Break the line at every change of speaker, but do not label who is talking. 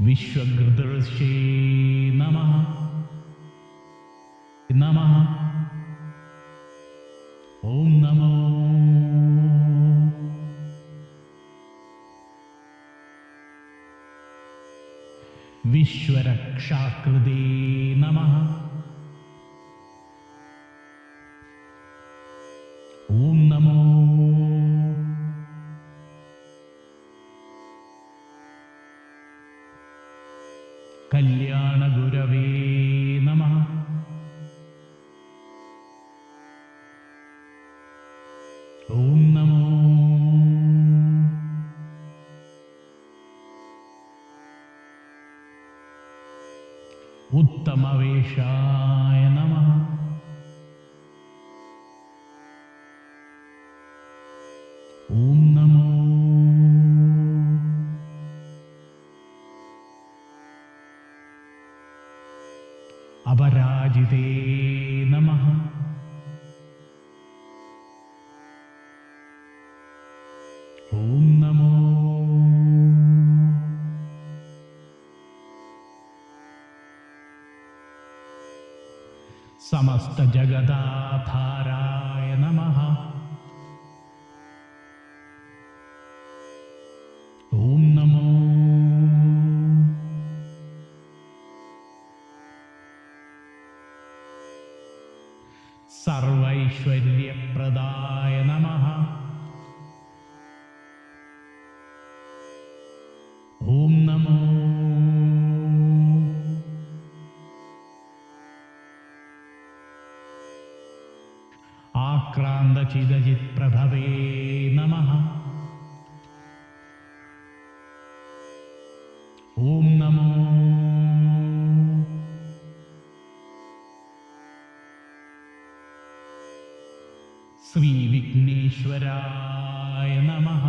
വിശ്വഗൃദൃശ്യേ നമഃ നമഃ. ഓം നമോ വിശ്വരക്ഷാകൃതേ നമഃ. ഓം നമോ കല്യാണഗുരവേ നമഃ. ഓം നമോ ഉത്തമവേഷായ നമഃ. ഓം നമോ അപരാജിതേ നമഃ. ഓം നമോ സമസ്തജഗദാധാരായ നമഃ. ഓം നമോ സർവൈശ്വര്യപ്രദായ നമഃ. ഓം നമോ ആക്രാന്തചിതചിത്പ്രഭവേ നമഃ. ഓം നമോ ശ്രീവിഘ്നേശ്വരായ നമഃ.